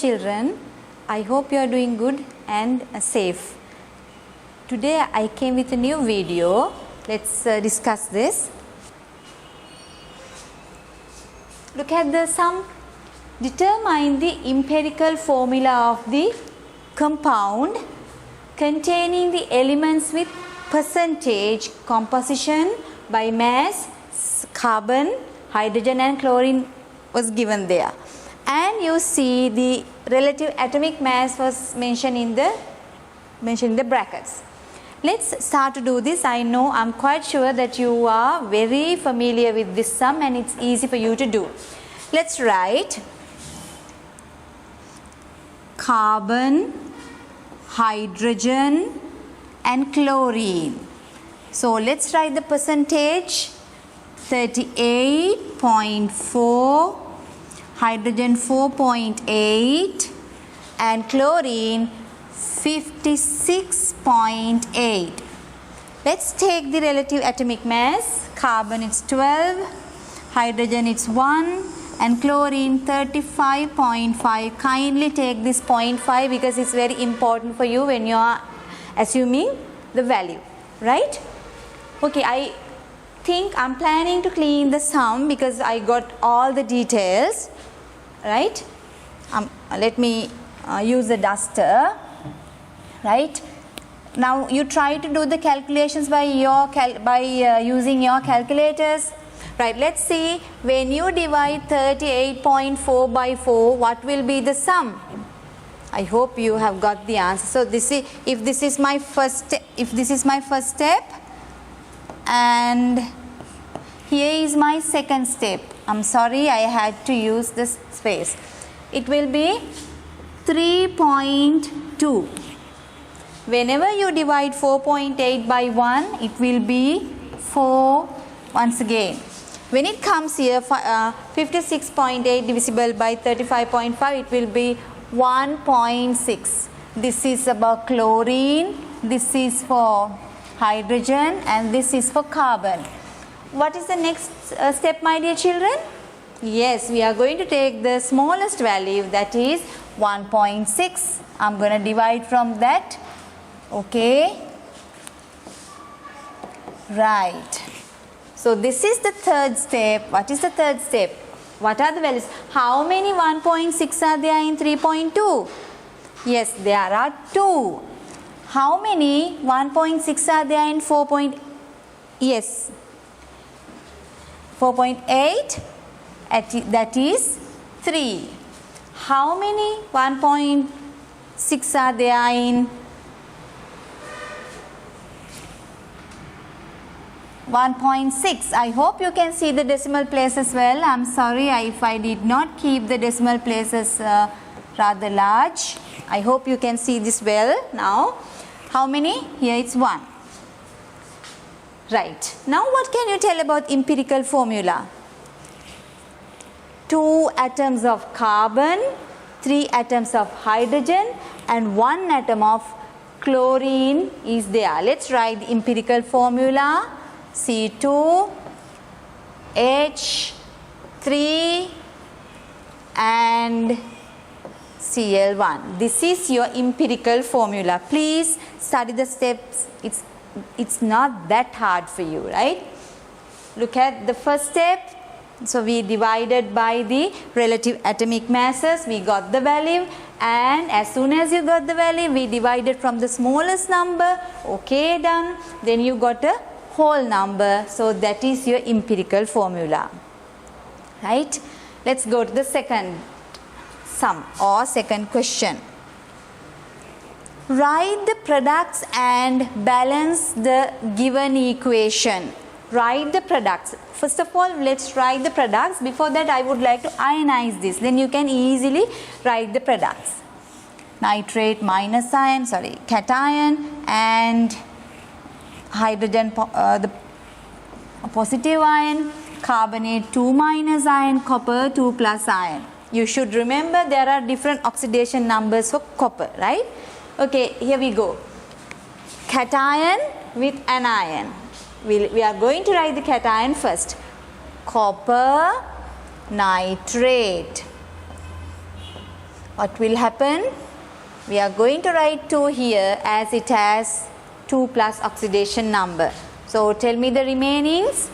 children, I hope you are doing good and safe. Today I came with a new video. Let's discuss this. Look at the sum. Determine the empirical formula of the compound containing the elements with percentage composition by mass. Carbon, hydrogen and chlorine was given there, and you see the relative atomic mass was mentioned in the brackets. Let's start to do this. I'm quite sure that you are very familiar with this sum and it's easy for you to do. Let's write carbon, hydrogen and chlorine. So let's write the percentage. 38.4, hydrogen 4.8 and chlorine 56.8. Let's take the relative atomic mass. Carbon is 12, hydrogen is 1 and chlorine 35.5. Kindly take this 0.5 because it's very important for you when you are assuming the value, right? Okay, I'm planning to clean the sum because I got all the details, right? Let me use the duster, right? Now you try to do the calculations by using your calculators, right? Let's see, when you divide 38.4 by 4, what will be the sum? I hope you have got the answer. So if this is my first step, and here is my second step. I'm sorry, I had to use this space. It will be 3.2. Whenever you divide 4.8 by 1, it will be 4 once again. When it comes here, 56.8 divisible by 35.5, it will be 1.6. This is about chlorine, this is for hydrogen and this is for carbon. What is the next step, my dear children? Yes, we are going to take the smallest value, that is 1.6. I'm going to divide from that. Okay. Right. So this is the third step. What is the third step? What are the values? How many 1.6 are there in 3.2? Yes, there are 2. How many 1.6 are there in 4. Yes, 4.8, that is 3. How many 1.6 are there in 1.6? I hope you can see the decimal places well. I'm sorry if I did not keep the decimal places rather large. I hope you can see this well now. How many? Here it's 1. Right. Now what can you tell about empirical formula? 2 atoms of carbon, 3 atoms of hydrogen and 1 atom of chlorine is there. Let's write the empirical formula. C2H3 and Cl1. This is your empirical formula. Please study the steps. It's not that hard for you, right? Look at the first step. So we divided by the relative atomic masses. We got the value, and as soon as you got the value, we divided from the smallest number. Okay, done. Then you got a whole number. So that is your empirical formula, right? Let's go to the second sum or second question. Write the products and balance the given equation. Write the products. First of all, let's write the products. Before that, I would like to ionize this. Then you can easily write the products. Nitrate minus ion, cation, and hydrogen the positive ion, carbonate 2 minus ion, copper 2 plus ion. You should remember there are different oxidation numbers for copper, right? Okay, here we go. Cation with anion. We are going to write the cation first. Copper nitrate. what will happen? We are going to write 2 here as it has 2 plus oxidation number. So tell me the remainings.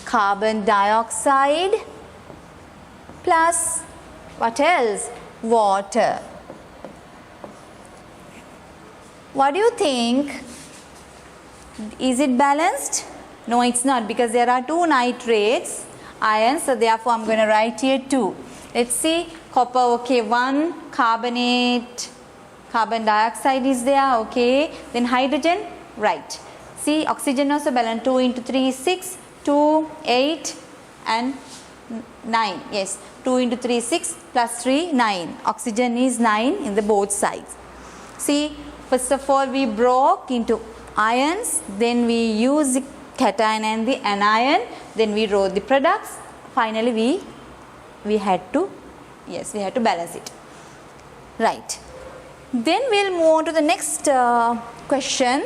Carbon dioxide plus what else? Water. What do you think? Is it balanced? No, it's not, because there are 2 nitrates, ions, so therefore I'm going to write here 2. Let's see, copper, okay, 1, carbonate, carbon dioxide is there, okay, then hydrogen, right. See, oxygen also balanced, 2 into 3 is 6, 2, 8 and 9, yes, 2 into 3 is 6 plus 3, 9. Oxygen is 9 in the both sides. See, first of all we broke into ions, then we use the cation and the anion, then we wrote the products, finally we had to balance it, right. Then we'll move on to the next question,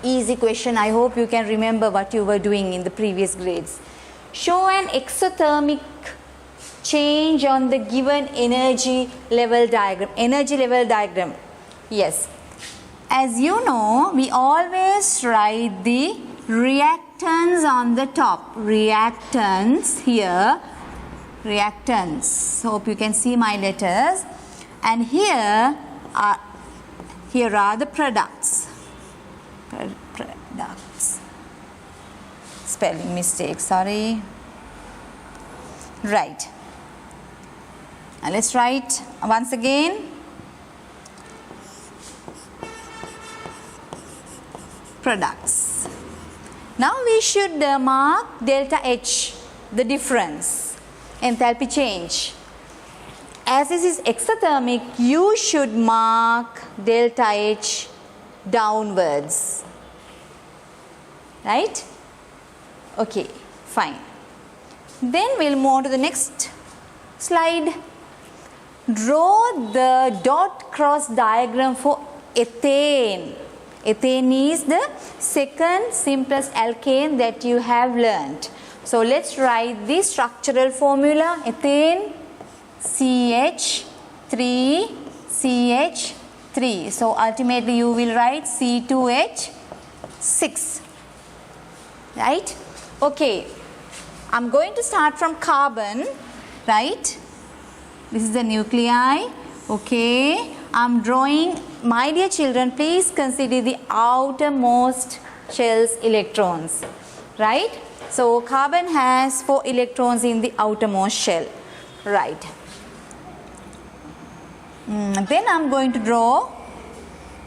easy question. I hope you can remember what you were doing in the previous grades. Show an exothermic change on the given energy level diagram. Yes, as you know, we always write the reactants on the top. Reactants here, reactants. Hope you can see my letters. And here are the products. Products. Spelling mistake, sorry. Right. Now let's write once again. Products. Now we should mark delta H, the difference, enthalpy change. As this is exothermic, you should mark delta H downwards, right? Okay, fine. Then we'll move on to the next slide. Draw the dot cross diagram for ethane. Ethane is the second simplest alkane that you have learnt. So let's write the structural formula. Ethane, CH3, CH3. So ultimately you will write C2H6. Right? Okay. I'm going to start from carbon. Right? This is the nuclei. Okay. I'm drawing, my dear children, please consider the outermost shell's electrons, right? So carbon has 4 electrons in the outermost shell, right? Then I'm going to draw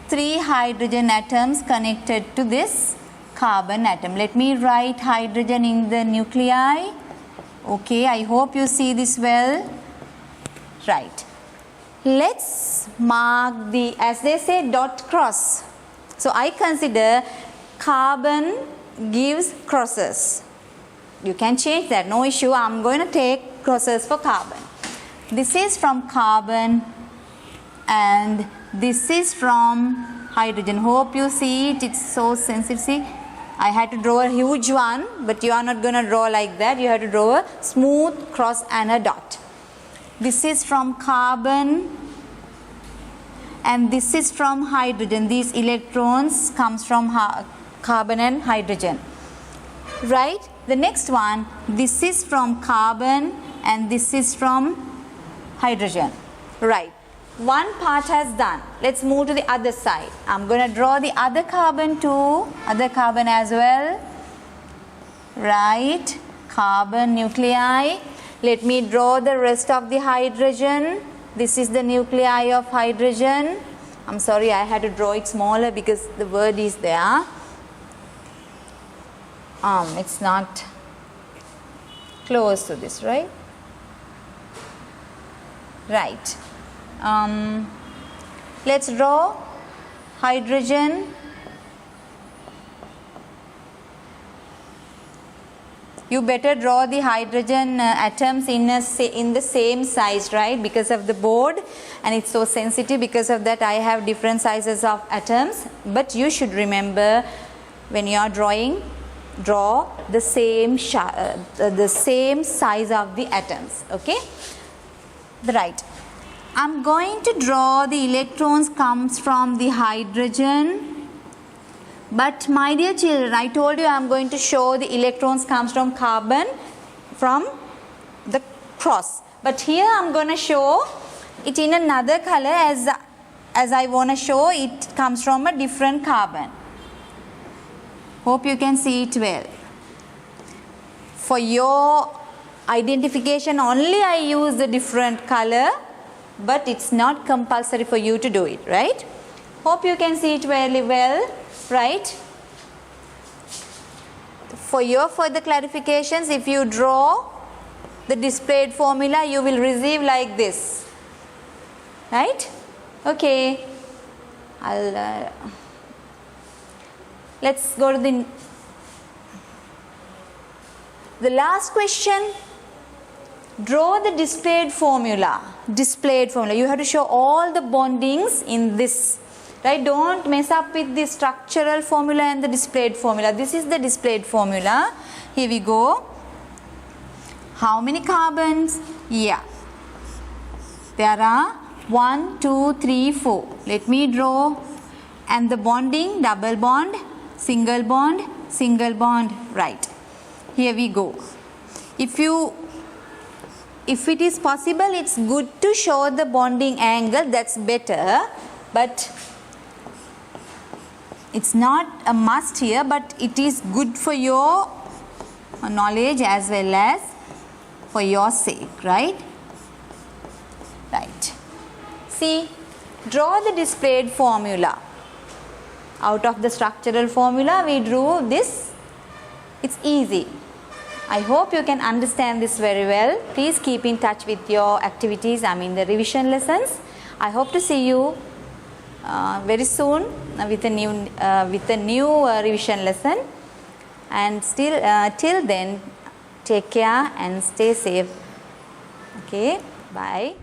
3 hydrogen atoms connected to this carbon atom. Let me write hydrogen in the nuclei. Okay, I hope you see this well, right? Let's mark the, as they say, dot cross. So I consider carbon gives crosses. You can change that, no issue. I'm going to take crosses for carbon. This is from carbon and this is from hydrogen. Hope you see it, it's so sensitive. See, I had to draw a huge one, but you are not going to draw like that. You have to draw a smooth cross and a dot. This is from carbon and this is from hydrogen. These electrons comes from carbon and hydrogen, right? The next one, this is from carbon and this is from hydrogen, right? One part has done. Let's move to the other side. I'm going to draw the other carbon too, other carbon as well, right? Carbon nuclei. Let me draw the rest of the hydrogen. This is the nuclei of hydrogen. I'm sorry, I had to draw it smaller because the word is there. It's not close to this, right? Right. Let's draw hydrogen. You better draw the hydrogen atoms in the same size, right? Because of the board, and it's so sensitive. Because of that, I have different sizes of atoms. But you should remember, when you are drawing, draw the same size of the atoms. Okay, right. I'm going to draw the electrons comes from the hydrogen. But my dear children, I told you I'm going to show the electrons comes from carbon from the cross. But here I'm going to show it in another color as I want to show it comes from a different carbon. Hope you can see it well. For your identification only I use the different color, but it's not compulsory for you to do it, right? Hope you can see it very well, right? For your further clarifications, if you draw the displayed formula, you will receive like this, right? Okay, let's go to the last question. Draw the displayed formula. You have to show all the bondings in this, right? Don't mess up with the structural formula and the displayed formula. This is the displayed formula. Here we go. How many carbons? Yeah, there are 1, 2, 3, 4. Let me draw. And the bonding, double bond, single bond, right? Here we go. If it is possible, it's good to show the bonding angle, that's better, but it's not a must here, but it is good for your knowledge as well as for your sake, right? Right. See, draw the displayed formula. Out of the structural formula, we drew this. It's easy. I hope you can understand this very well. Please keep in touch with your activities, the revision lessons. I hope to see you very soon with a new revision lesson. And till then, take care and stay safe. Okay, bye.